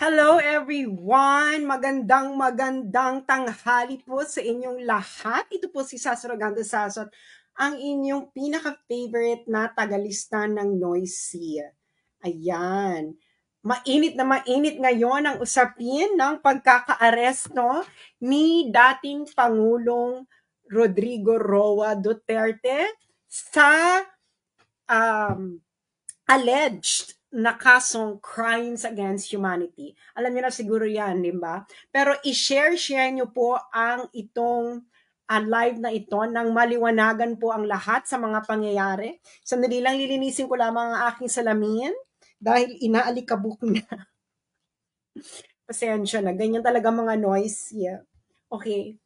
Hello everyone! Magandang tanghali po sa inyong lahat. Ito po si Sasrogando Sasot, ang inyong pinaka-favorite na tagalista ng Noisy. Ayan. Mainit ngayon ang usapin ng pagkakaaresto ni dating Pangulong Rodrigo Roa Duterte sa um, alleged na kasong crimes against humanity. Alam niyo na siguro yan, di ba? Pero i-share niyo po ang itong live na ito nang maliwanagan po ang lahat sa mga pangyayari. Sandali lang, lilinisin ko lamang ang aking salamin dahil inaalikabok na. Pasensya na, ganyan talaga mga noise. Yeah. Okay.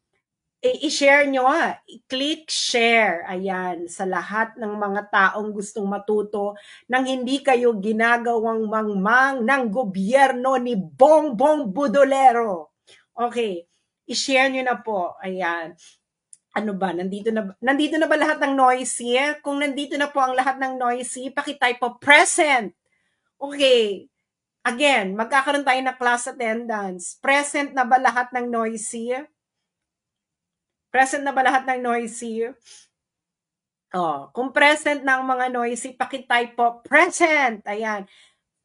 I-share nyo i-click share, ayan, sa lahat ng mga taong gustong matuto nang hindi kayo ginagawang mangmang ng gobyerno ni Bongbong Budolero. Okay, i-share nyo na po, ayan. Ano ba, nandito na ba lahat ng noisy? Kung nandito na po ang lahat ng noisy, pakitype po present. Okay, again, magkakaroon tayo ng class attendance. Present na ba lahat ng noisy? Present na ba lahat ng noisy? Oh, kung present na ang mga noisy, pakitype po, present! Ayan.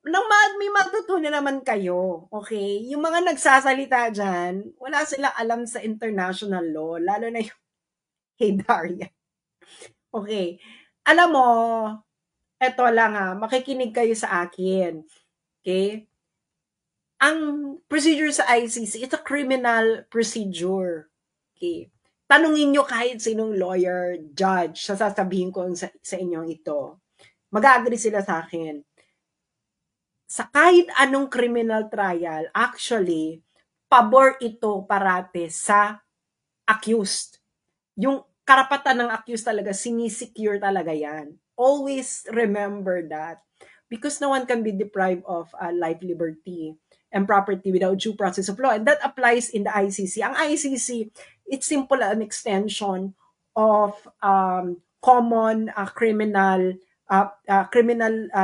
May matutunan naman kayo, okay? Yung mga nagsasalita dyan, wala silang alam sa international law, lalo na yung kay Daria. Okay. Alam mo, eto lang makikinig kayo sa akin. Okay? Ang procedure sa ICC, it's a criminal procedure. Okay? Tanungin nyo kahit sinong lawyer, judge, sasabihin ko sa inyong ito. Mag-agree sila sa akin. Sa kahit anong criminal trial, actually, pabor ito parate sa accused. Yung karapatan ng accused talaga, sinisecure talaga yan. Always remember that. Because no one can be deprived of life, liberty, and property without due process of law. And that applies in the ICC. Ang ICC, it's simple an extension of common criminal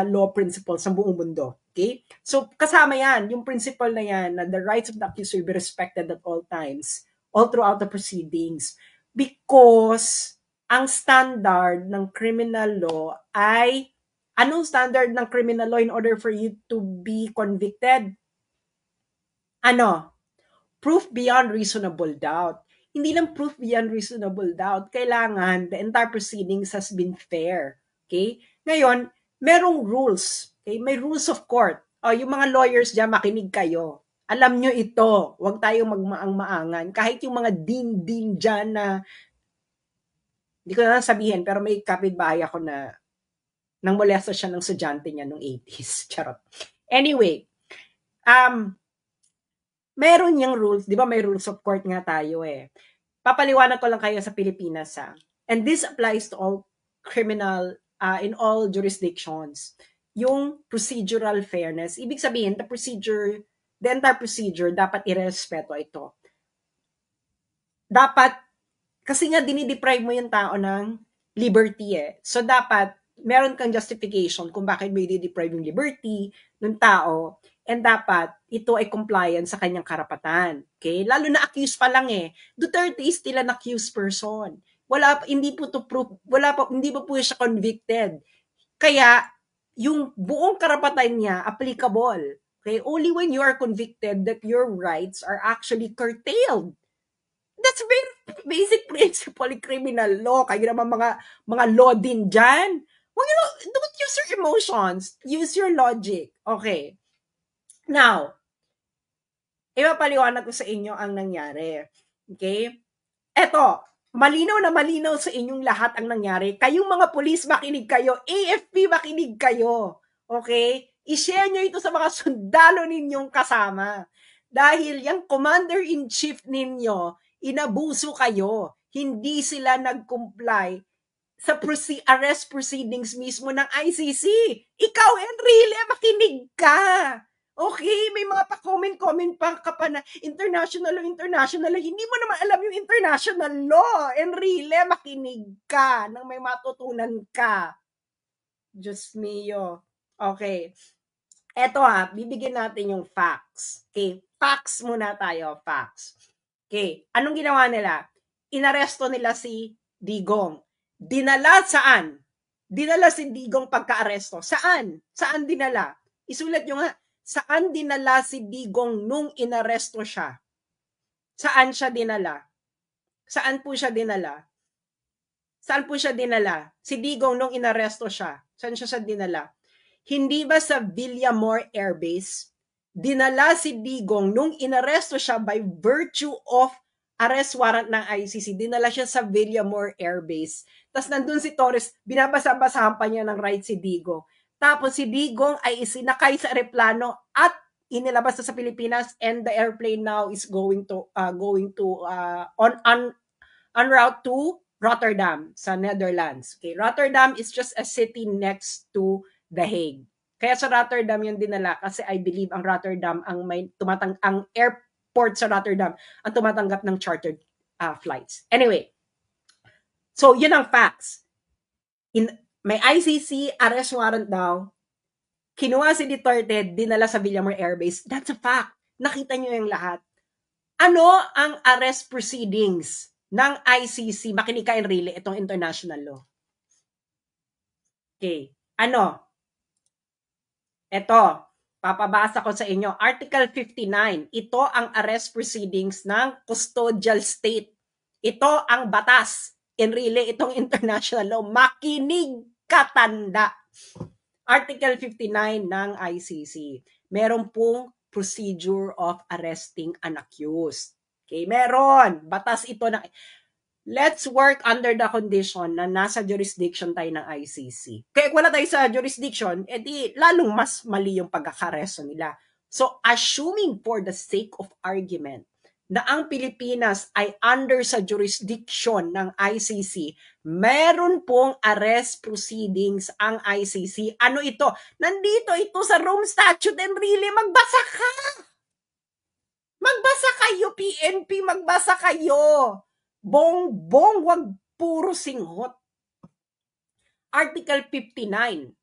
law principles sa buong mundo. Okay? So, kasama yan, yung principle na yan, na the rights of the accused will be respected at all times, all throughout the proceedings. Because ang standard ng criminal law ay, anong standard ng criminal law in order for you to be convicted? Ano? Proof beyond reasonable doubt. Hindi lang proof beyond reasonable doubt. Kailangan the entire proceedings has been fair. Okay? Ngayon, merong rules. Okay? May rules of court. O, yung mga lawyers dyan, makinig kayo. Alam nyo ito. Huwag tayong magmaang-maangan. Kahit yung mga din-din dyan na, hindi ko na sabihin, pero may kapitbahay ako na nang molesta siya ng estudyante niya noong 80s. Charot. Anyway, meron yung rules, di ba may rules of court nga tayo eh. Papaliwanag ko lang kayo sa Pilipinas And this applies to all criminal, in all jurisdictions. Yung procedural fairness, ibig sabihin, the entire procedure, dapat irespeto ito. Dapat, kasi nga dinideprive mo yung tao ng liberty eh. So dapat, meron kang justification kung bakit may dideprive yung liberty ng tao. And dapat, ito ay compliant sa kanyang karapatan. Okay? Lalo na accused pa lang eh. Duterte is still an accused person. Hindi po to proof, hindi pa po siya convicted. Kaya, yung buong karapatan niya, applicable. Okay? Only when you are convicted that your rights are actually curtailed. That's very basic principle in criminal law. Kayo naman mga law din dyan. Don't use your emotions. Use your logic. Okay. Now, ipapaliwanag ko sa inyo ang nangyari. Okay? Eto, malinaw na malinaw sa inyong lahat ang nangyari. Kayong mga pulis, makinig kayo. AFP, makinig kayo. Okay? I-share nyo ito sa mga sundalo ninyong kasama. Dahil yung commander-in-chief ninyo, inabuso kayo. Hindi sila nag-comply sa arrest proceedings mismo ng ICC. Ikaw, Enrile, makinig ka. Okay, may mga pa-comment pa ka pa na international law. Hindi mo naman alam yung international law. Enrile, makinig ka nang may matutunan ka. Diyos mio. Okay. Eto bibigyan natin yung facts. Okay, facts muna tayo, facts. Okay, anong ginawa nila? Inaresto nila si Digong. Dinala saan? Dinala si Digong pagka-aresto. Saan? Saan dinala? Isulat nyo nga, saan dinala si Digong nung inaresto siya? Saan siya dinala? Saan po siya dinala? Saan po siya dinala? Si Digong nung inaresto siya. Saan siya dinala? Hindi ba sa Villamor Air Base? Dinala si Digong nung inaresto siya by virtue of arrest warrant ng ICC. Dinala siya sa Villamor Air Base. Tapos nandun si Torres, binabasa-basahan pa niya ng right si Digong. Tapos si Digong ay isinakay sa aeroplano at inilabas na sa Pilipinas, and the airplane now is going to on route to Rotterdam sa Netherlands. Okay, Rotterdam is just a city next to The Hague. Kaya sa Rotterdam yung dinala kasi I believe ang Rotterdam ang airport sa Rotterdam ang tumatanggap ng chartered flights. Anyway, so yun ang facts. May ICC arrest warrant daw. Kinuha si Duterte, dinala sa Villamor Air Base. That's a fact. Nakita nyo yung lahat. Ano ang arrest proceedings ng ICC? Makinig ka, Enrile, itong international law. Okay. Ano? Ito, papabasa ko sa inyo. Article 59. Ito ang arrest proceedings ng custodial state. Ito ang batas. Enrile, itong international law. Makinig katanda. Article 59 ng ICC. Meron pong procedure of arresting an accused. Okay, meron. Batas ito na let's work under the condition na nasa jurisdiction tayo ng ICC. Kaya kung wala tayo sa jurisdiction, edi lalong mas mali yung pagkakaresto nila. So, assuming for the sake of argument na ang Pilipinas ay under sa jurisdiction ng ICC, meron pong arrest proceedings ang ICC. Ano ito? Nandito ito sa Rome Statute, and really, magbasa ka! Magbasa kayo, PNP, magbasa kayo! Bong-bong, wag puro singhot. Article 59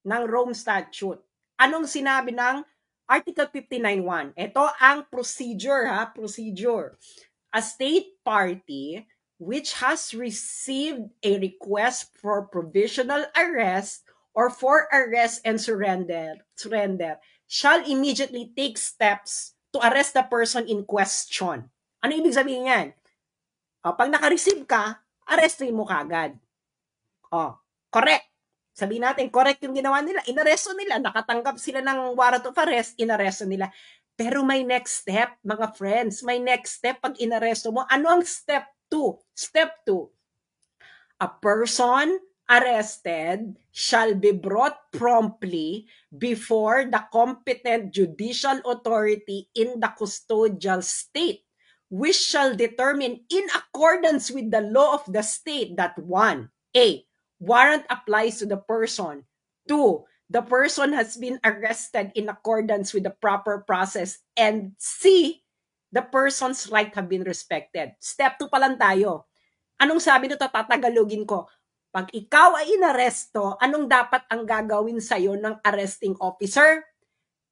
ng Rome Statute. Anong sinabi ng Article 59.1? Ito ang procedure, procedure. A state party which has received a request for provisional arrest or for arrest and surrender shall immediately take steps to arrest the person in question. Ano ibig sabihin yan? Pag naka-receive ka, arrestin mo kagad. Correct. Sabihin natin, correct yung ginawa nila. Inaresto nila. Nakatanggap sila ng warrant of arrest. Inaresto nila. Pero may next step, mga friends. May next step pag inaresto mo. Ano ang step 2? Step 2. A person arrested shall be brought promptly before the competent judicial authority in the custodial state, which shall determine in accordance with the law of the state that 1. A. Warrant applies to the person. 2. The person has been arrested in accordance with the proper process. And C. The person's right have been respected. Step 2 pa lang tayo. Anong sabi nito? Tatagalogin ko. Pag ikaw ay inaresto, anong dapat ang gagawin sa'yo ng arresting officer?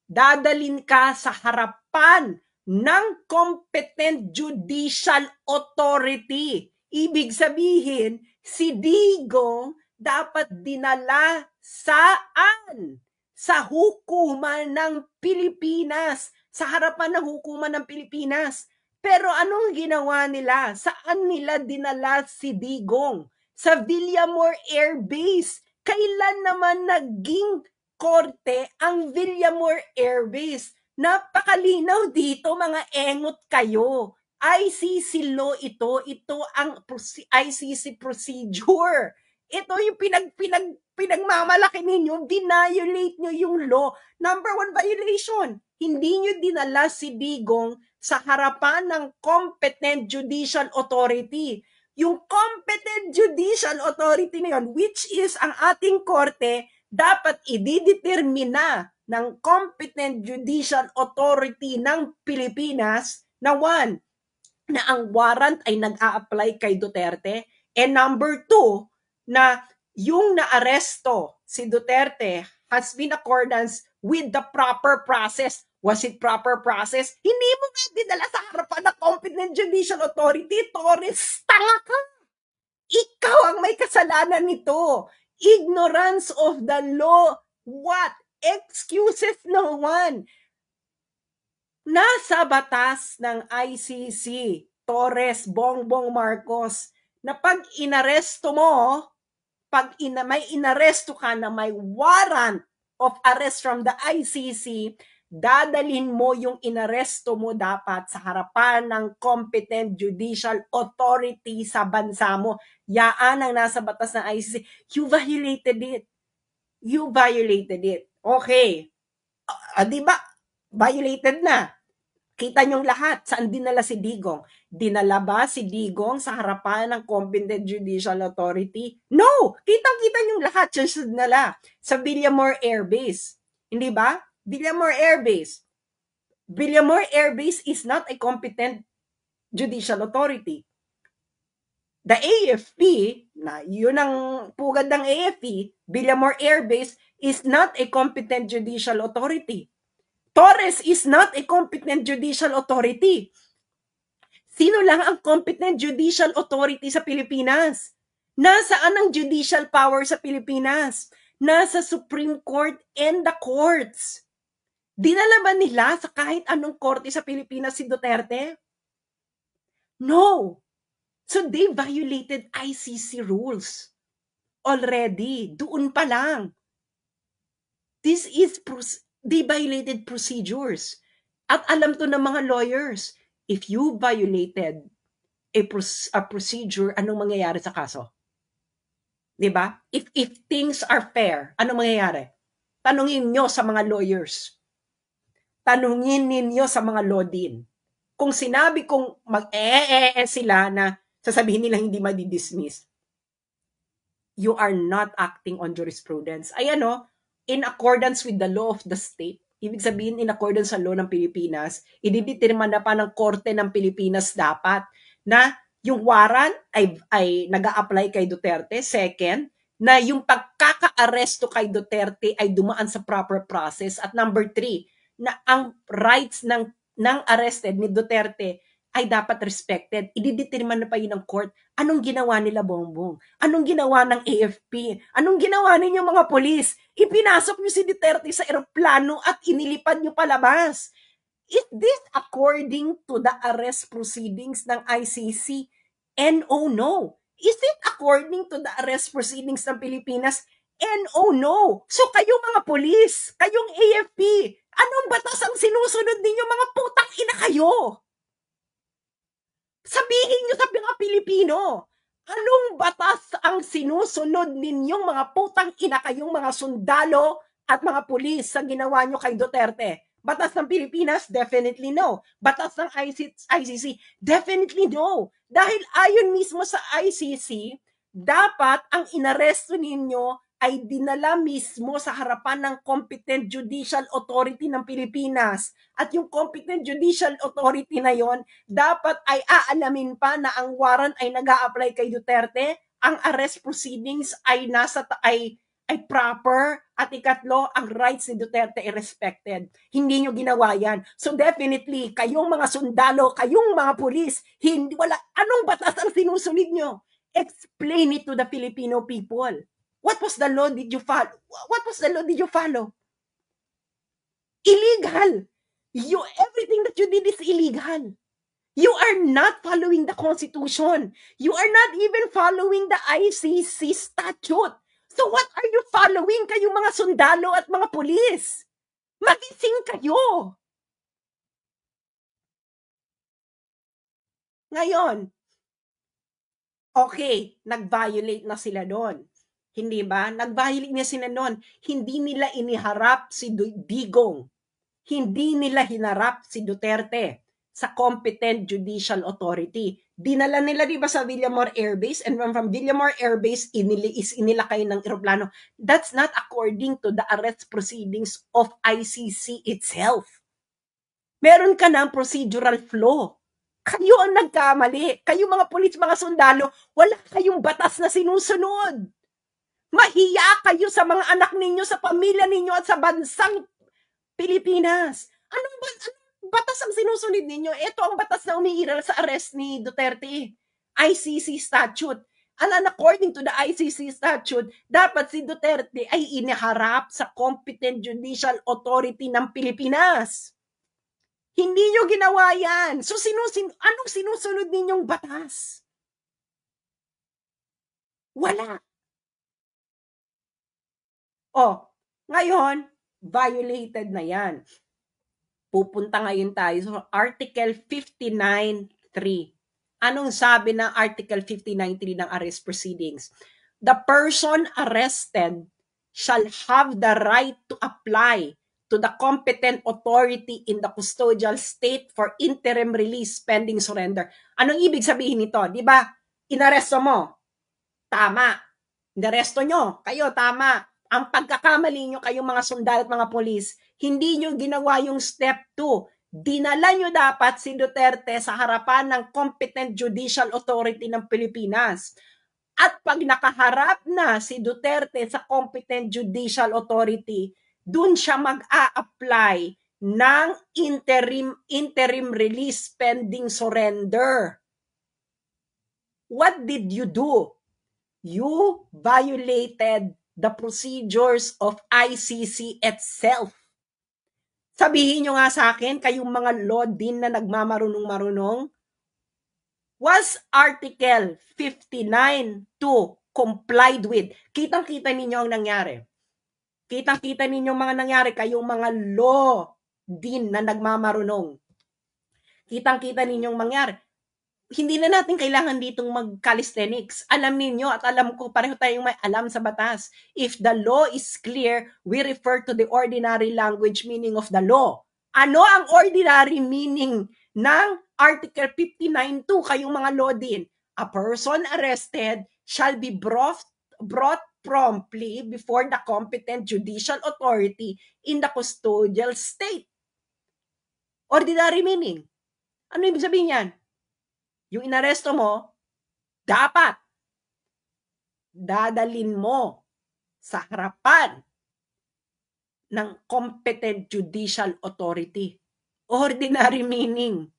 Dadalin ka sa harapan ng competent judicial authority. Ibig sabihin, si Digong dapat dinala saan? Sa hukuman ng Pilipinas. Sa harapan ng hukuman ng Pilipinas. Pero anong ginawa nila? Saan nila dinala si Digong? Sa Villamor Air Base. Kailan naman naging korte ang Villamor Air Base? Napakalinaw dito, mga engot kayo. ICC law ito. Ito ang ICC procedure. Ito yung pinagmamalaki ninyo. Violate nyo yung law. Number 1 violation. Hindi nyo dinala si Digong sa harapan ng competent judicial authority. Yung competent judicial authority na yun, which is ang ating korte, dapat ididetermina ng competent judicial authority ng Pilipinas na 1, na ang warrant ay nag-a-apply kay Duterte, and number 2, na yung naaresto si Duterte has been accordance with the proper process. Was it proper process? Hindi mo nga dinala sa harapan ng competent judicial authority. Torres, tanga ka! Ikaw ang may kasalanan nito. Ignorance of the law. What? Excuses no one. Nasa batas ng ICC, Torres, Bongbong Marcos, na pag inaresto mo, may inaresto ka na may warrant of arrest from the ICC, dadalhin mo yung inaresto mo dapat sa harapan ng competent judicial authority sa bansa mo. Yaan ang nasa batas ng ICC. You violated it. You violated it. Okay. Di ba? Violated na. Kita niyong lahat, saan dinala si Digong? Dinala ba si Digong sa harapan ng competent judicial authority? No! Kitang-kita niyong lahat, siya dinala sa Villamor Air Base. Hindi ba? Villamor Air Base. Villamor Air Base is not a competent judicial authority. The AFP, na yun ang pugad ng AFP, Villamor Air Base is not a competent judicial authority. Torres is not a competent judicial authority. Sino lang ang competent judicial authority sa Pilipinas? Nasaan ang judicial power sa Pilipinas? Nasa Supreme Court and the courts. Dinala ba nila sa kahit anong korte sa Pilipinas si Duterte? No. So they violated ICC rules already. Doon pa lang. They violated procedures. At alam to ng mga lawyers, if you violated a procedure, anong mangyayari sa kaso? Diba? If things are fair, anong mangyayari? Tanungin nyo sa mga lawyers. Tanungin ninyo sa mga law din. Kung sinabi kong sila na sasabihin nila hindi madidismiss, you are not acting on jurisprudence. Ayan o, in accordance with the law of the state, ibig sabihin in accordance sa law ng Pilipinas, ididetermine na pa ng korte ng Pilipinas dapat na yung warrant ay nag-a-apply kay Duterte. Second, na yung pagkaka-aresto kay Duterte ay dumaan sa proper process. At number 3, na ang rights ng arrested ni Duterte ay dapat respected. Ididetermine na pa yun ng court. Anong ginawa nila, Bongbong? Anong ginawa ng AFP? Anong ginawa ninyo mga polis? Ipinasok nyo si Duterte sa eroplano at inilipad nyo palabas. Is this according to the arrest proceedings ng ICC? No. Is it according to the arrest proceedings ng Pilipinas? No. So kayong mga polis, kayong AFP, anong batas ang sinusunod ninyo, mga putang ina kayo? Sabihin nyo sa mga Pilipino, anong batas ang sinusunod ninyong mga putang ina kayong mga sundalo at mga pulis sa ginawa nyo kay Duterte? Batas ng Pilipinas? Definitely no. Batas ng ICC? Definitely no. Dahil ayon mismo sa ICC, dapat ang inaresto ninyo ay dinala mismo sa harapan ng competent judicial authority ng Pilipinas. At yung competent judicial authority na yon, dapat ay aalamin pa na ang warrant ay nag-a-apply kay Duterte, ang arrest proceedings ay proper, at ikatlo, ang rights ni Duterte ay respected. Hindi nyo ginawa yan. So definitely, kayong mga sundalo, kayong mga pulis, anong batas ang sinusunod nyo? Explain it to the Filipino people. What was the law did you follow? What was the law did you follow? Illegal. Everything that you did is illegal. You are not following the Constitution. You are not even following the ICC statute. So what are you following, kayong mga sundalo at mga pulis? Magising kayo. Ngayon, okay, nag-violate na sila doon. Hindi ba? Nag-violate na sila noon. Hindi nila iniharap si Digong. Hindi nila hinarap si Duterte sa competent judicial authority. Dinala nila, di ba, sa Villamor Air Base, and from Villamor Air Base, inilakay ng eroplano. That's not according to the arrest proceedings of ICC itself. Meron ka ng procedural flaw. Kayo ang nagkamali. Kayo mga pulis, mga sundalo, wala kayong batas na sinusunod. Mahiya kayo sa mga anak ninyo, sa pamilya ninyo, at sa bansang Pilipinas. Anong batas ang sinusunod ninyo? Ito ang batas na umiiral sa arrest ni Duterte. ICC statute. And according to the ICC statute, dapat si Duterte ay iniharap sa competent judicial authority ng Pilipinas. Hindi nyo ginawa yan. So, anong sinusunod ninyong batas? Wala. Ngayon, violated na yan. Pupunta ngayon tayo sa Article 59.3. Anong sabi ng Article 59.3 ng arrest proceedings? The person arrested shall have the right to apply to the competent authority in the custodial state for interim release pending surrender. Anong ibig sabihin nito? Di ba? Inaresto mo. Tama. Inaresto nyo. Kayo, tama. Ang pagkakamali nyo kayong mga sundalo at mga polis, hindi nyo ginawa yung step 2. Dinala nyo dapat si Duterte sa harapan ng competent judicial authority ng Pilipinas. At pag nakaharap na si Duterte sa competent judicial authority, dun siya mag-a-apply ng interim release pending surrender. What did you do? You violated the procedures of ICC itself. Sabihin nyo nga sa akin, kayong mga law din na nagmamarunong-marunong, was Article 59.2 complied with? Kitang-kita ninyo ang nangyari. Kitang-kita ninyo mga nangyari, kayong mga law din na nagmamarunong. Kitang-kita ninyong mangyari. Hindi na natin kailangan ditong mag-calisthenics. Alam ninyo at alam ko, pareho tayong may alam sa batas. If the law is clear, we refer to the ordinary language meaning of the law. Ano ang ordinary meaning ng Article 59.2? Kayong mga law din. A person arrested shall be brought promptly before the competent judicial authority in the custodial state. Ordinary meaning. Ano ibig sabihin yan? Yung inaresto mo, dapat dadalin mo sa harapan ng competent judicial authority. Ordinary meaning,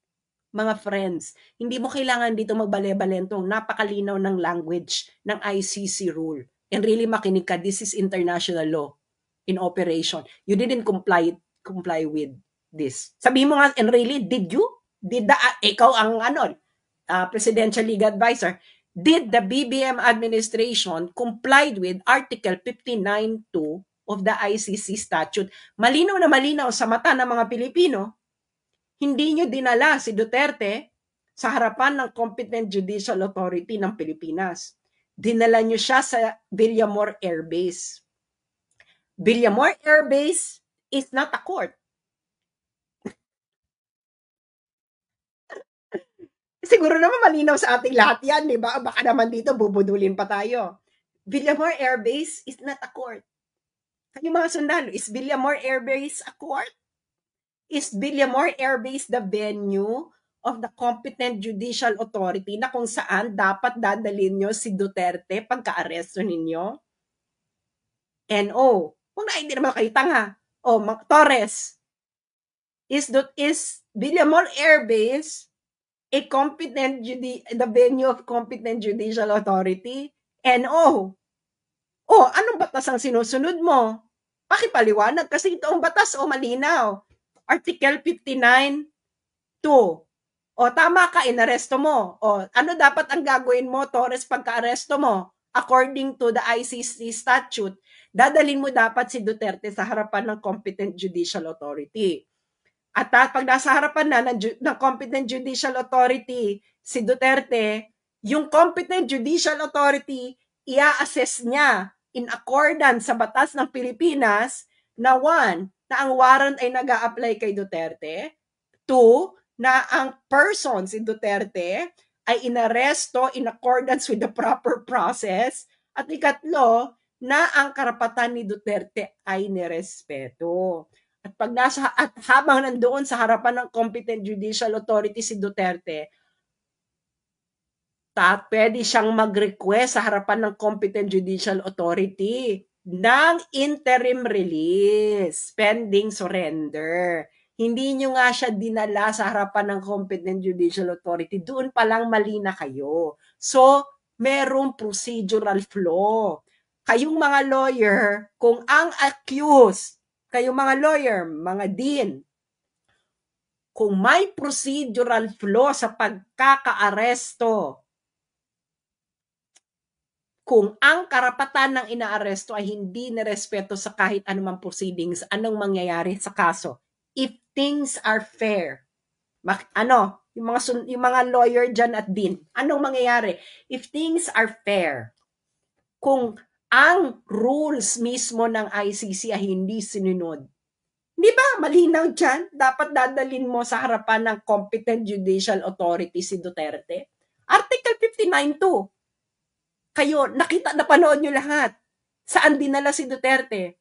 mga friends. Hindi mo kailangan dito magbale-balentong napakalinaw ng language ng ICC rule. And really makinig ka, this is international law in operation. You didn't comply with this. Sabihin mo nga, and really, did you? Ikaw ang Presidential Legal Advisor, did the BBM administration complied with Article 59.2 of the ICC statute? Malinaw na malinaw sa mata ng mga Pilipino, hindi nyo dinala si Duterte sa harapan ng competent judicial authority ng Pilipinas. Dinala nyo siya sa Villamor Air Base. Villamor Air Base is not a court. Siguro naman malinaw sa ating lahat yan, di ba? Baka naman dito bubudulin pa tayo. Villamor Air Base is not a court. Kayo mga sundalo, is Villamor Air Base a court? Is Villamor Air Base the venue of the competent judicial authority na kung saan dapat dadalhin nyo si Duterte pagka-aresto ninyo? Kung hindi naman kayo tanga. Torres, is Villamor Air Base the venue of competent judicial authority? Anong batas ang sinusunod mo? Pakipaliwanag kasi ito ang batas malinaw. Article 59.2. Tama ka, inaresto mo. Ano dapat ang gagawin mo, Torres, pagka-aresto mo? According to the ICC statute, dadalhin mo dapat si Duterte sa harapan ng competent judicial authority. At pag nasa harapan na ng competent judicial authority si Duterte, yung competent judicial authority, i-assess niya in accordance sa batas ng Pilipinas na 1, na ang warrant ay nag-a-apply kay Duterte. 2, na ang person, si Duterte, ay inaresto in accordance with the proper process. At 3, na ang karapatan ni Duterte ay nirespeto. At habang nandoon sa harapan ng competent judicial authority si Duterte, pwede siyang mag-request sa harapan ng competent judicial authority ng interim release pending surrender. Hindi nyo nga siya dinala sa harapan ng competent judicial authority. Doon pa lang mali na kayo. So, merong procedural flaw. Kayong mga lawyer, kung ang accused, kayong mga lawyer, mga dean, kung may procedural flaw sa pagkakaaresto, kung ang karapatan ng inaaresto ay hindi nirespeto sa kahit anumang proceedings, anong mangyayari sa kaso? If things are fair, yung mga lawyer dyan at din, anong mangyayari? If things are fair, kung ang rules mismo ng ICC ay hindi sinunod, di ba, malinaw dyan, dapat dadalin mo sa harapan ng competent judicial authority si Duterte. Article 59.2. Kayo, napanood nyo lahat. Saan dinala si Duterte?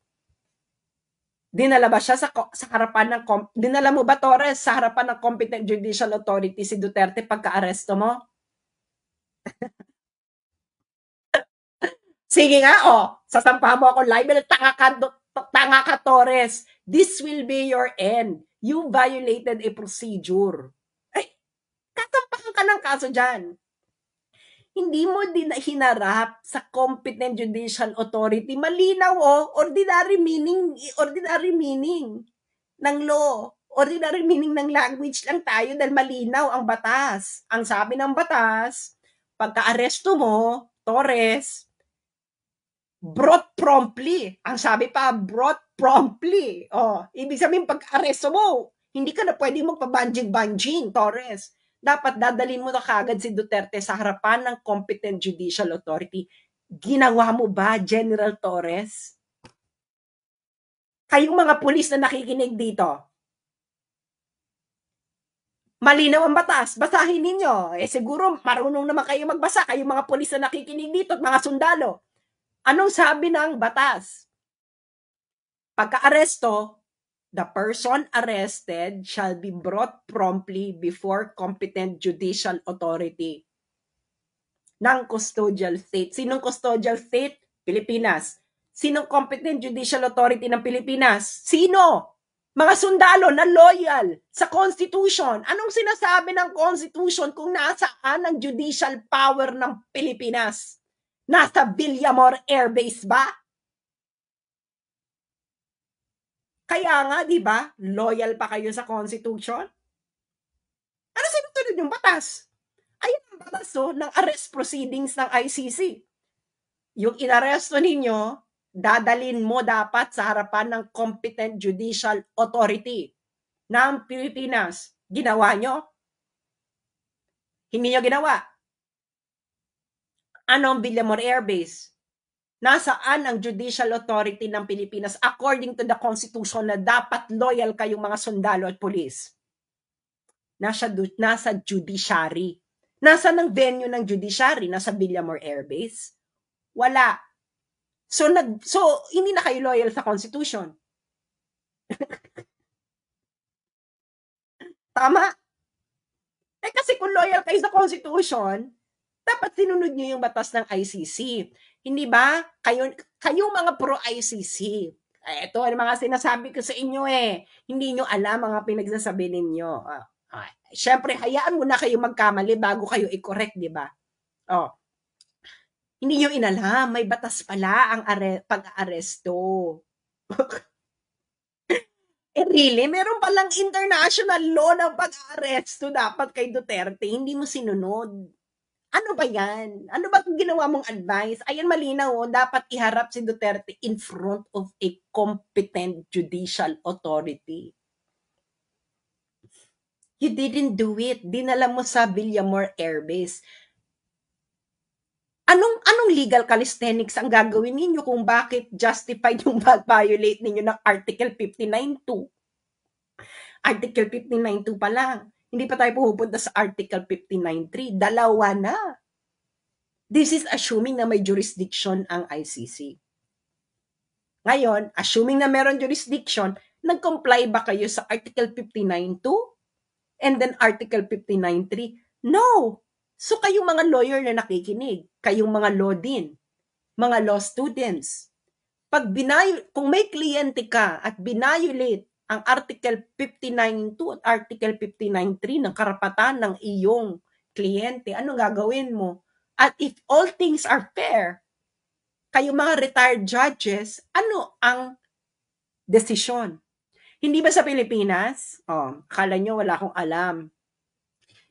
Dinala ba siya sa harapan ng, dinala mo ba, Torres, sa harapan ng competent judicial authority si Duterte pagka-aresto mo? Sige nga, sasampahan mo ako libel, tanga ka, Torres. This will be your end. You violated a procedure. Ay, katampakan ka ng kaso dyan. Hindi mo din hinarap sa competent judicial authority. Malinaw, ordinary meaning ng law. Ordinary meaning ng language lang tayo dahil malinaw ang batas. Ang sabi ng batas, pagka-aresto mo, Torres, brought promptly. Ang sabi pa, brought promptly. Ibig sabihin, pag-aresto mo, hindi ka na pwede magpabanjing-banjing, Torres. Dapat dadalhin mo na kagad si Duterte sa harapan ng competent judicial authority. Ginawa mo ba, General Torres? Kayong mga pulis na nakikinig dito, malinaw ang batas, basahin ninyo. Siguro marunong naman kayo magbasa, kayong mga pulis na nakikinig dito at mga sundalo. Anong sabi ng batas? Pagka-aresto, the person arrested shall be brought promptly before competent judicial authority ng custodial state. Sinong custodial state? Pilipinas. Sinong competent judicial authority ng Pilipinas? Sino? Mga sundalo na loyal sa Constitution. Anong sinasabi ng Constitution kung nasaan ang judicial power ng Pilipinas? Nasa Villamor Air Base ba? Kaya nga, di ba, loyal pa kayo sa Constitution? Ano sinusunod yung batas? Ayun ang batas ng arrest proceedings ng ICC. Yung inaresto ninyo, dadalin mo dapat sa harapan ng competent judicial authority ng Pilipinas. Ginawa nyo? Hindi nyo ginawa. Ano ang Villamor Air Base? Nasaan ang judicial authority ng Pilipinas according to the Constitution na dapat loyal kayong mga sundalo at pulis? Nasa judiciary. Nasaan ang venue ng judiciary? Nasa Villamor Air Base? Wala. So hindi na kayo loyal sa Constitution. Tama? Kasi kung loyal kayo sa Constitution, dapat sinunod nyo yung batas ng ICC. Hindi ba? Kayo mga pro-ICC. Ito ang mga sinasabi ko sa inyo Hindi nyo alam mga pinagsasabi ninyo. Siyempre, hayaan mo na kayo magkamali bago kayo i-correct, di ba? Hindi nyo inalam, may batas pala ang pag-aresto. Really? Meron palang international law ng pag-aresto dapat kay Duterte. Hindi mo sinunod. Ano ba yan? Ano ba kung ginawa mong advice? Ayan, malinaw, dapat iharap si Duterte in front of a competent judicial authority. You didn't do it. Dinala mo sa Villamor Air Base. Anong legal calisthenics ang gagawin ninyo kung bakit justified yung violate ninyo ng Article 59.2? Article 59.2 pa lang. Hindi pa tayo pupunta sa Article 59.3. Dalawa na. This is assuming na may jurisdiction ang ICC. Ngayon, assuming na meron jurisdiction, nag-comply ba kayo sa Article 59.2 and then Article 59.3? No! So kayong mga lawyer na nakikinig, kayong mga law din, mga law students, Kung may kliyente ka at binayolate ang Article 59.2 at Article 59.3 ng karapatan ng iyong kliyente, ano gagawin mo? At if all things are fair, kayo mga retired judges, ano ang desisyon? Hindi ba sa Pilipinas? Akala nyo wala akong alam.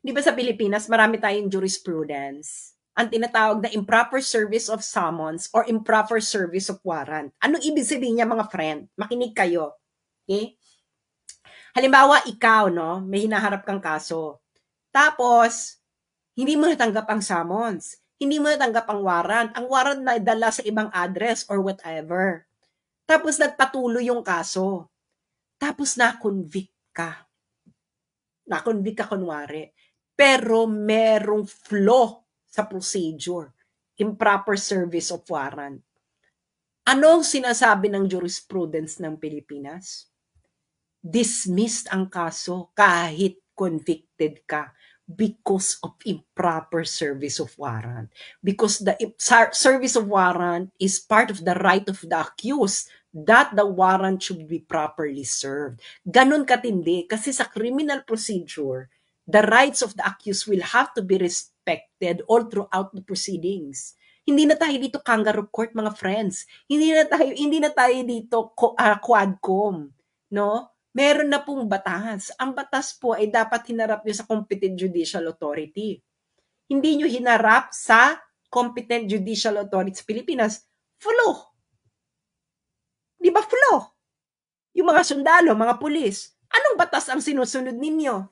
Hindi ba sa Pilipinas marami tayong jurisprudence? Ang tinatawag na improper service of summons or improper service of warrant. Anong ibig sabihin niya, mga friend? Makinig kayo. Okay? Halimbawa, ikaw, no, may hinaharap kang kaso. Tapos, hindi mo natanggap ang summons. Hindi mo natanggap ang warrant. Ang warrant na dala sa ibang address or whatever. Tapos, nagpatuloy yung kaso. Tapos, na-convict ka. Na-convict ka kunwari. Pero, merong flaw sa procedure. Improper service of warrant. Anong sinasabi ng jurisprudence ng Pilipinas? Dismissed ang kaso kahit convicted ka because of improper service of warrant. Because the service of warrant is part of the right of the accused that the warrant should be properly served. Ganon katindi kasi sa criminal procedure, the rights of the accused will have to be respected all throughout the proceedings. Hindi na tayo dito kangaroo court, mga friends. Hindi na tayo dito quadcom, no? Meron na pong batas. Ang batas po ay dapat hinarap nyo sa competent judicial authority. Hindi nyo hinarap sa competent judicial authority sa Pilipinas. Flaw. Di ba flaw? Yung mga sundalo, mga pulis, anong batas ang sinusunod ninyo?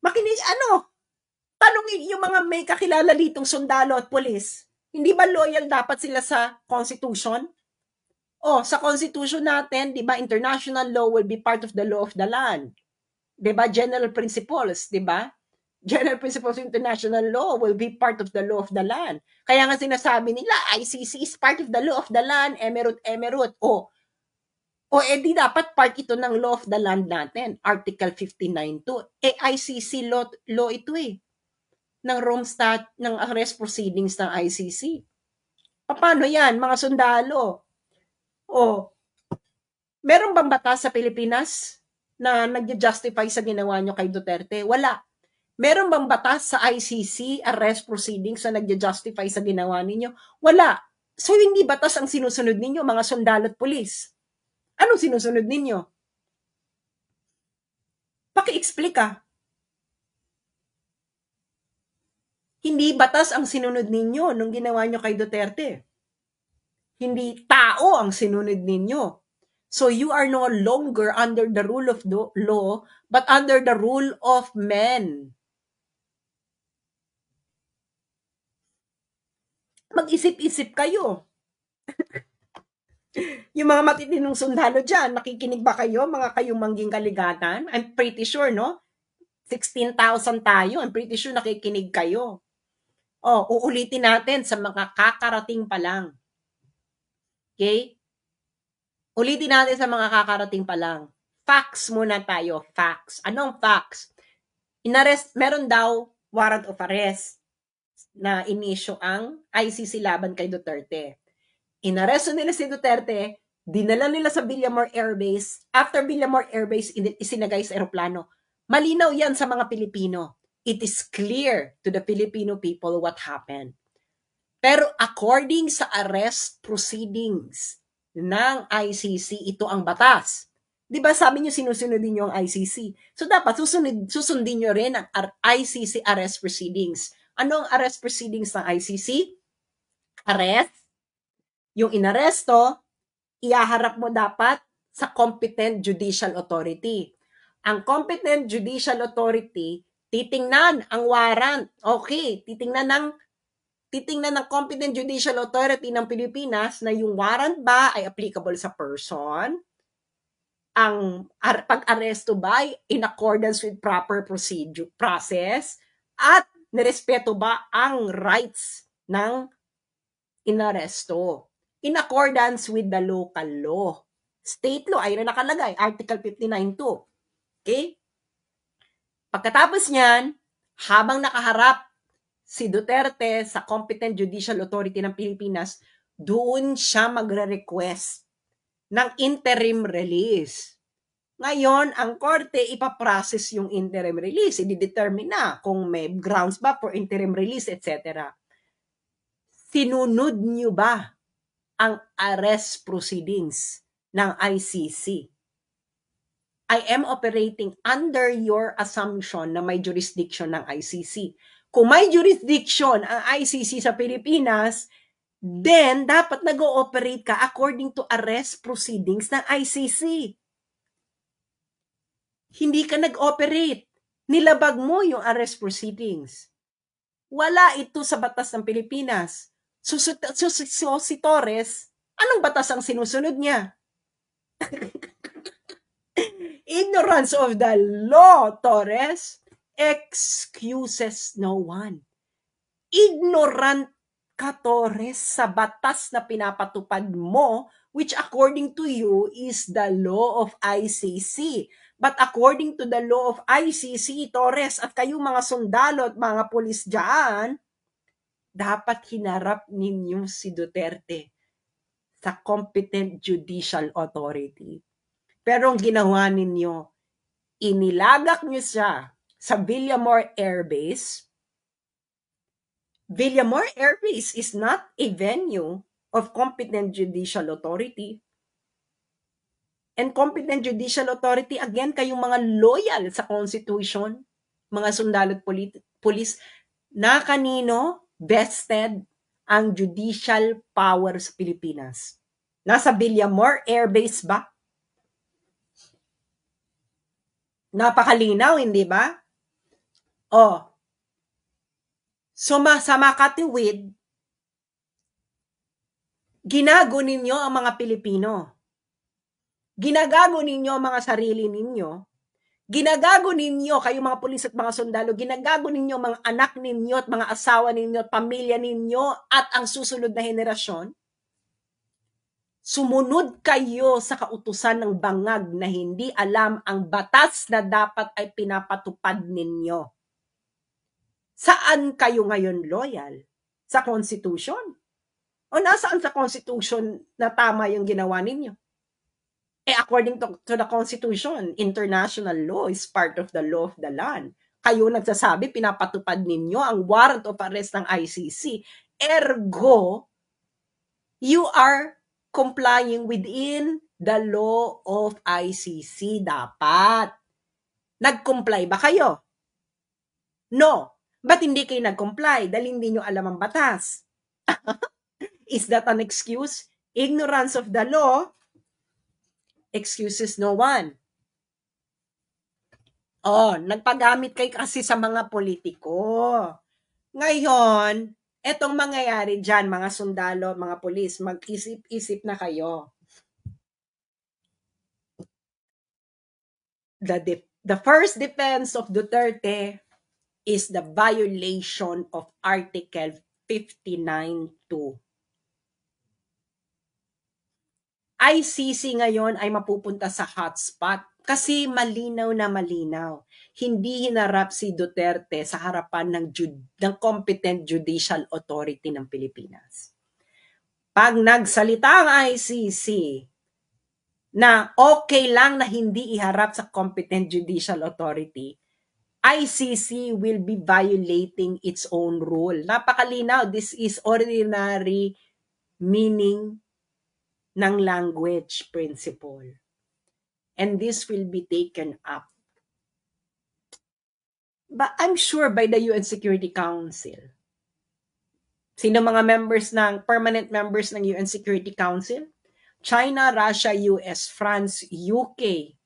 Makinig, tanongin yung mga may kakilala ditong sundalo at pulis. Hindi ba loyal dapat sila sa Constitution? Sa Constitution natin, di ba, international law will be part of the law of the land. Di ba, general principles, di ba? General principles of international law will be part of the law of the land. Kaya nga sinasabi nila, ICC is part of the law of the land, emerald. Di dapat part ito ng law of the land natin, Article 59.2. ICC law ito ng Rome ng arrest proceedings ng ICC. Paano yan, mga sundalo? Meron bang batas sa Pilipinas na nag-justify sa ginawa nyo kay Duterte? Wala. Meron bang batas sa ICC arrest proceedings na nag-justify sa ginawa ninyo? Wala. So, hindi batas ang sinusunod ninyo, mga sundalo at pulis. Anong sinusunod ninyo? Paki-explica. Hindi batas ang sinunod ninyo nung ginawa nyo kay Duterte. Hindi tao ang sinunod ninyo. So you are no longer under the rule of the law, but under the rule of men. Mag-isip-isip kayo. Yung mga matitinong sundalo dyan, nakikinig ba kayo, mga kayong mangging kaligatan? I'm pretty sure, no? 16,000 tayo. I'm pretty sure nakikinig kayo. Uulitin natin sa mga kakarating pa lang. Okay? Ulitin natin sa mga kakarating pa lang. Facts muna tayo. Facts. Anong facts? Meron daw warrant of arrest na inisyo ang ICC laban kay Duterte. Inaresto nila si Duterte, dinala nila sa Villamor Air Base. After Villamor Air Base, isinagay sa eroplano. Malinaw yan sa mga Pilipino. It is clear to the Filipino people what happened. Pero according sa arrest proceedings ng ICC, ito ang batas. Di ba sabi niyo sinusunod niyo ang ICC? So dapat susundin niyo rin ang ICC arrest proceedings. Ano ang arrest proceedings ng ICC? Arrest. Yung inaresto, iaharap mo dapat sa competent judicial authority. Ang competent judicial authority, titingnan ang warrant. Okay, titingnan ng competent judicial authority ng Pilipinas na yung warrant ba ay applicable sa person, ang pag-aresto ba ay in accordance with proper process, at nirespeto ba ang rights ng inaresto in accordance with the local law. State law, ay na nakalagay, Article 59.2. Okay? Pagkatapos niyan, habang nakaharap si Duterte sa competent judicial authority ng Pilipinas, doon siya magre-request ng interim release. Ngayon, ang korte ipaprocess yung interim release. I-determine na kung may grounds ba for interim release, etc. Sinunod niyo ba ang arrest proceedings ng ICC? I am operating under your assumption na may jurisdiction ng ICC. Kung may jurisdiction ang ICC sa Pilipinas, then dapat nag-ooperate ka according to arrest proceedings ng ICC. Hindi ka nag-operate. Nilabag mo yung arrest proceedings. Wala ito sa batas ng Pilipinas. So si Torres, anong batas ang sinusunod niya? Ignorance of the law, Torres, excuses no one. Ignorant ka, Torres, sa batas na pinapatupad mo, which according to you is the law of ICC. But according to the law of ICC, Torres, at kayong mga sundalo at mga pulis dyan, dapat hinarap ninyo si Duterte sa competent judicial authority. Pero ang ginawa ninyo, inilagak nyo siya sa Villamor Air Base. Villamor Air Base is not a venue of competent judicial authority. And competent judicial authority, again, kayong mga loyal sa Constitution, mga sundalo at pulis, na kanino vested ang judicial power sa Pilipinas? Nasa Villamor Air Base ba? Napakalinaw, hindi ba? Oh. So, sa makatiwid, ginago ninyo ang mga Pilipino. Ginagago ninyo ang mga sarili ninyo. Ginagago ninyo, kayong mga pulis at mga sundalo, ginagago ninyo mga anak ninyo at mga asawa ninyo at pamilya ninyo at ang susunod na henerasyon. Sumunod kayo sa kautusan ng bangag na hindi alam ang batas na dapat ay pinapatupad ninyo. Saan kayo ngayon loyal? Sa Constitution? O nasaan sa Constitution na tama yung ginawa ninyo? According to the Constitution, international law is part of the law of the land. Kayo nagsasabi, pinapatupad ninyo ang warrant of arrest ng ICC. Ergo, you are complying within the law of ICC. Dapat. Nag-comply ba kayo? No. Ba't hindi kayo nag-comply? Dahil hindi nyo alam ang batas. Is that an excuse? Ignorance of the law excuses no one. Nagpagamit kayo kasi sa mga politiko. Ngayon, etong mangyayari dyan, mga sundalo, mga pulis, mag-isip-isip na kayo. The first defense of Duterte is the violation of Article 59.2. ICC ngayon ay mapupunta sa hotspot kasi malinaw na malinaw. Hindi hinarap si Duterte sa harapan ng competent judicial authority ng Pilipinas. Pag nagsalita ang ICC na okay lang na hindi iharap sa competent judicial authority, ICC will be violating its own rule. Napakalinaw, this is ordinary meaning ng language principle. And this will be taken up. But I'm sure by the UN Security Council. Sino mga permanent members ng UN Security Council? China, Russia, US, France, UK.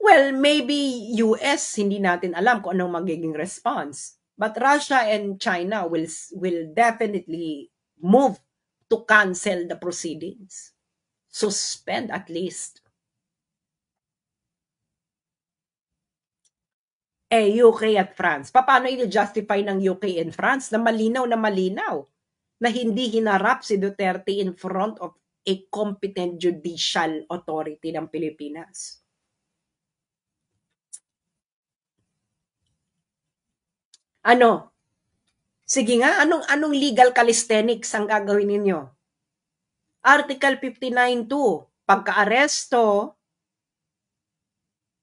Well, maybe US, hindi natin alam kung anong magiging response. But Russia and China will definitely move to cancel the proceedings. Suspend at least. UK at France. Paano i-justify ng UK and France na malinaw na hindi hinarap si Duterte in front of a competent judicial authority ng Pilipinas? Sige nga, anong legal calisthenics ang gagawin ninyo? Article 59.2, pagka-aresto,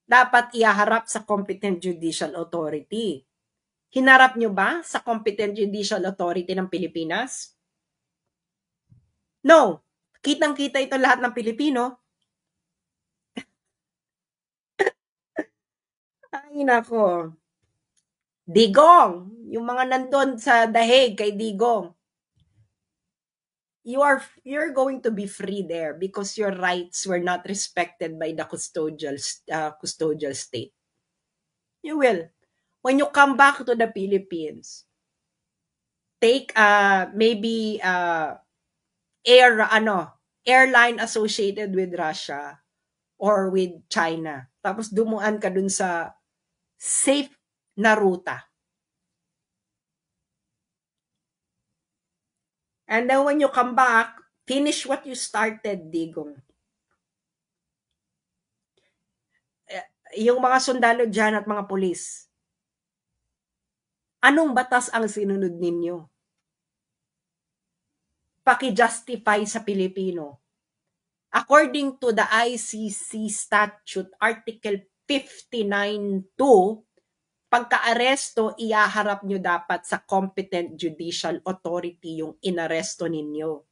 dapat ihaharap sa competent judicial authority. Hinarap nyo ba sa competent judicial authority ng Pilipinas? No. Kitang-kita ito lahat ng Pilipino. Ay, nako. Digong, yung mga nandun sa Daheg kay Digong, you're going to be free there because your rights were not respected by the custodial state. You will. When you come back to the Philippines, take maybe airline associated with Russia or with China. Tapos dumuan ka dun sa safe na ruta. And then when you come back, finish what you started, Digong. Yung mga sundalo dyan at mga pulis, anong batas ang sinunod ninyo? Paki-justify sa Pilipino. According to the ICC statute, Article 59.2, pagka-aresto, iyaharap nyo dapat sa competent judicial authority yung inaresto ninyo.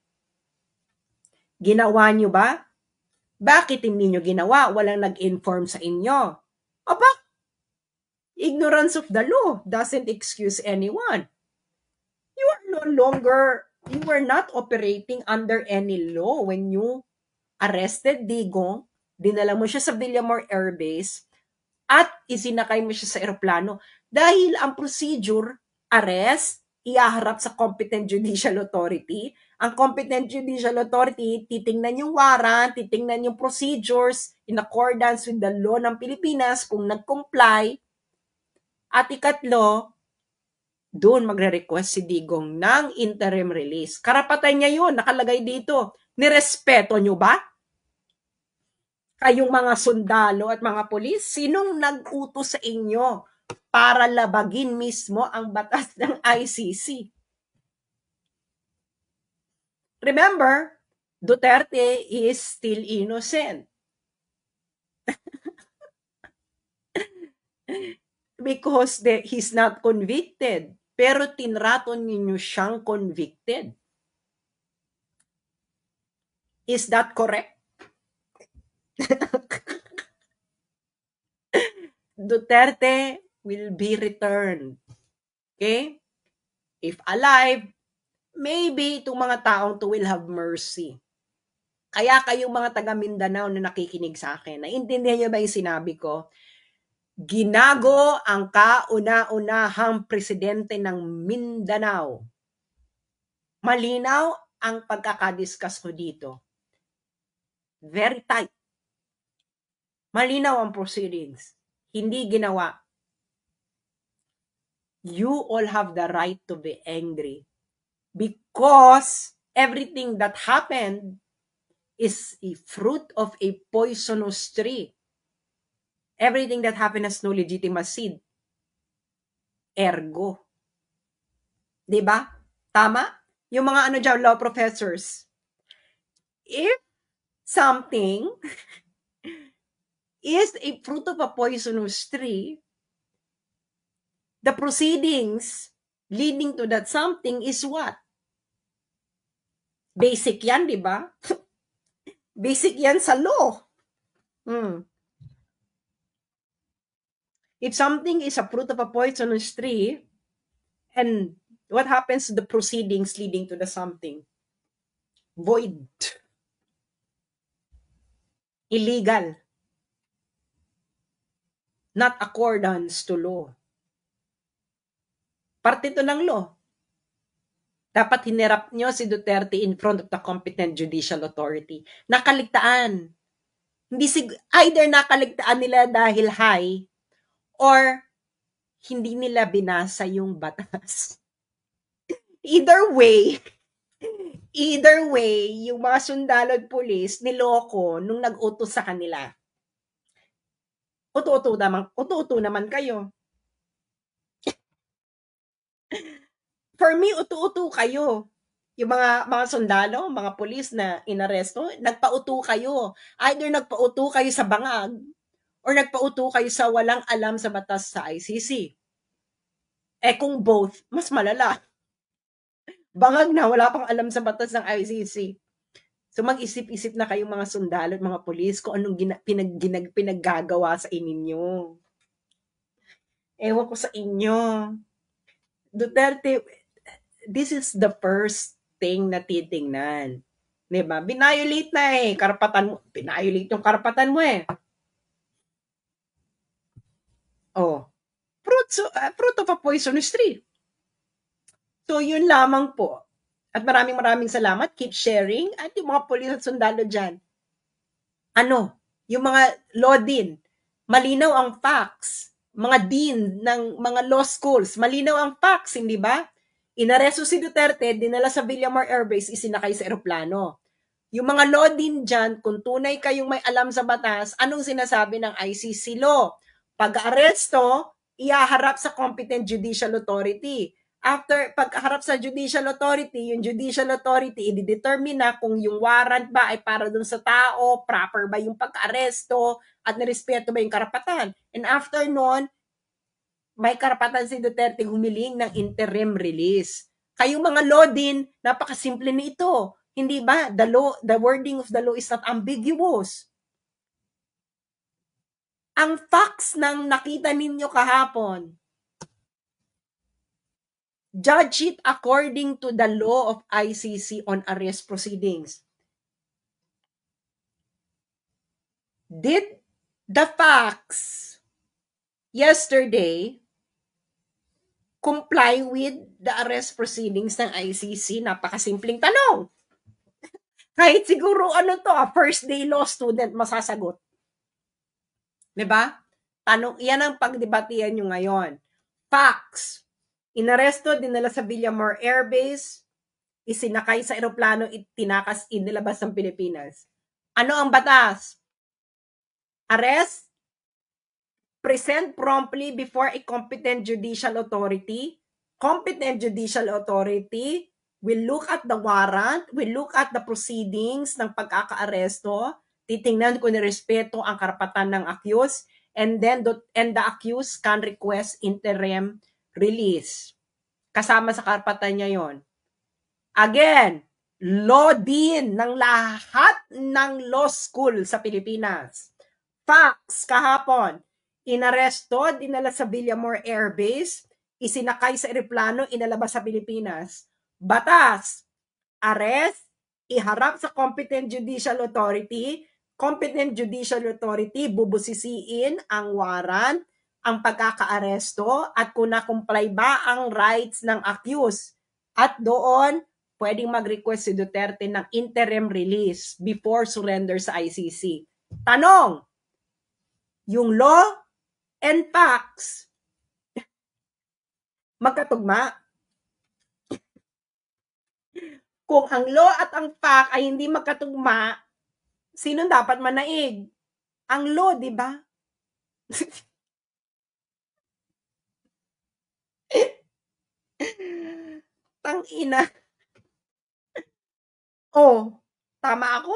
Ginawa nyo ba? Bakit hindi nyo ginawa? Walang nag-inform sa inyo. Aba, ignorance of the law doesn't excuse anyone. You were not operating under any law when you arrested Digong, dinala mo siya sa Villamor Air Base, at isinakay mo siya sa eroplano. Dahil ang procedure, arrest, ihaharap sa competent judicial authority. Ang competent judicial authority, titingnan yung warrant, titingnan yung procedures in accordance with the law ng Pilipinas kung nag-comply. At ikatlo, doon magre-request si Digong ng interim release. Karapatan niya yun, nakalagay dito. Nirespeto nyo ba? Kayong mga sundalo at mga pulis, sinong nag-utos sa inyo para labagin mismo ang batas ng ICC? Remember, Duterte is still innocent. Because he's not convicted. Pero tinraton ninyo siyang convicted. Is that correct? Duterte will be returned. Okay? If alive, maybe itong mga taong to will have mercy. Kaya kayong mga taga Mindanao na nakikinig sa akin, naiintindihan niyo ba yung sinabi ko? Ginago ang kauna-unahang presidente ng Mindanao. Malinaw ang pagkakadiscuss ko dito. Very tight. Malinaw ang proceedings. Hindi ginawa. You all have the right to be angry because everything that happened is a fruit of a poisonous tree. Everything that happened has no legitimate seed. Ergo. Diba? Tama? Yung mga law professors. If something is a fruit of a poisonous tree, the proceedings leading to that something is what? Basic yan, di ba? Basic yan sa law. If something is a fruit of a poisonous tree, and what happens to the proceedings leading to the something? Void. Illegal. Not accordance to law. Parte ito ng law. Dapat hinirap nyo si Duterte in front of the competent judicial authority. Nakaligtaan. Either nakaligtaan nila dahil high or hindi nila binasa yung batas. Either way, yung mga sundalo at pulis niloko nung nag-utos sa kanila. Uto-uto naman kayo. for me, utu-utu kayo. Yung mga sundalo, mga pulis na inaresto, nagpauto kayo. Either nagpauto kayo sa bangag or nagpauto kayo sa walang alam sa batas sa ICC. Eh kung both, mas malala. Bangag na, wala pang alam sa batas ng ICC. So mag-isip-isip na kayong mga sundalo at mga pulis kung anong pinaggagawa sa ininyo. Ewan ko sa inyo. Duterte, this is the first thing na titingnan. Diba? Binayolate na eh. Karapatan mo. Binayolate yung karapatan mo eh. Oh. Fruit of a poisonous tree. So, yun lamang po. At maraming salamat. Keep sharing. At yung mga pulis at sundalo dyan. Ano? Yung mga law din. Malinaw ang facts. Mga dean ng mga law schools. Malinaw ang facts, hindi ba? Inaresto si Duterte, dinala sa Villamor Air Base, isinakay sa eroplano. Yung mga law din dyan, kung tunay kayong may alam sa batas, anong sinasabi ng ICC law? Pag-aresto, ihaharap sa competent judicial authority. After pagharap sa judicial authority, yung judicial authority, i-determine na kung yung warrant ba ay para dun sa tao, proper ba yung pag-aresto, at nirespeto ba yung karapatan. And after nun, may karapatan si Duterte humiling ng interim release. Kayong mga law din, napakasimple nito. Hindi ba? The wording of the law is not ambiguous. Ang facts ng nakita ninyo kahapon, judge it according to the law of ICC on arrest proceedings. Did the facts yesterday comply with the arrest proceedings ng ICC? Napakasimpleng tanong. Kahit siguro first day law student masasagot. 'Di ba? Tanong, yan ang pagdebatihan nyo ngayon. Facts. Inaresto, dinala sa Villamor Air Base, isinakay sa eroplano, tinakas, inilabas ng Pilipinas. Ano ang batas? Arrest, present promptly before a competent judicial authority. Competent judicial authority will look at the warrant, will look at the proceedings ng pagkakaaresto, titingnan kung nirespeto ang karapatan ng accused, and the accused can request interim release. Kasama sa karapatan niya yon. Again, law din ng lahat ng law school sa Pilipinas. Facts kahapon, inaresto, dinala sa Villamor Air Base, isinakay sa eroplano, inalabas sa Pilipinas. Batas, arrest, iharap sa competent judicial authority, bubusisiin ang warrant, ang pagkakaaresto, at kung na-comply ba ang rights ng accused. At doon, pwedeng mag-request si Duterte ng interim release before surrender sa ICC. Tanong, yung law and facts, magkatugma? Kung ang law at ang fact ay hindi magkatugma, sino dapat manaig? Ang law, di ba? Tangina. Oh, tama ako?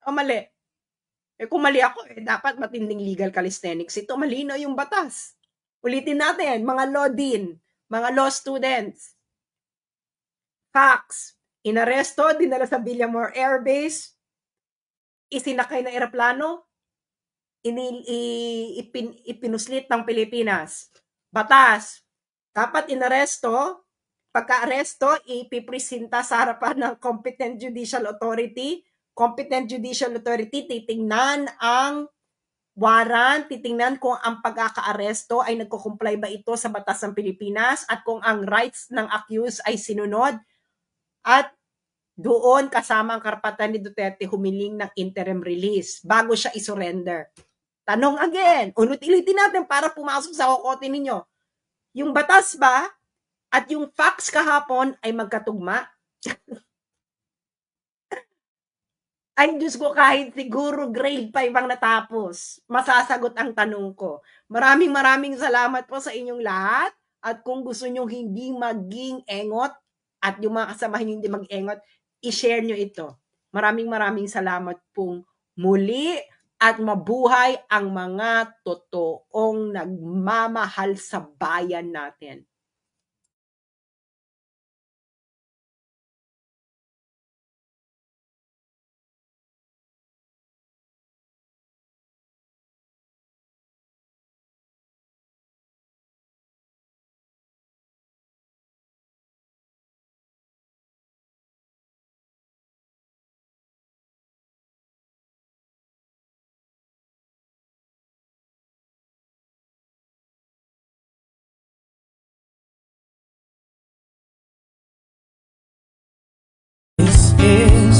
O mali? Kung mali ako, dapat matinding legal calisthenics ito. Malinaw yung batas. Ulitin natin, mga law din, mga law students. Facts. Inaresto, dinala sa Villamor Air Base, isinakay ng eroplano, ipinuslit ng Pilipinas. Batas. Dapat inaresto, pagka-aresto, ipipresenta sa harapan ng competent judicial authority. Competent judicial authority, titingnan ang warrant, titingnan kung ang pagkaka-aresto ay nagko-comply ba ito sa batas ng Pilipinas at kung ang rights ng accused ay sinunod. At doon kasama ang karapatan ni Duterte humiling ng interim release bago siya isurrender. Tanong again, ulit-ulitin natin para pumasok sa kokote ninyo. Yung batas ba at yung facts kahapon ay magkatugma? Ay, Diyos ko, kahit siguro grade 5 ang natapos, masasagot ang tanong ko. Maraming salamat po sa inyong lahat. At kung gusto nyo hindi maging engot at yung mga kasamahan nyo hindi mag-engot, i-share nyo ito. Maraming salamat pong muli at mabuhay ang mga totoong nagmamahal sa bayan natin. This is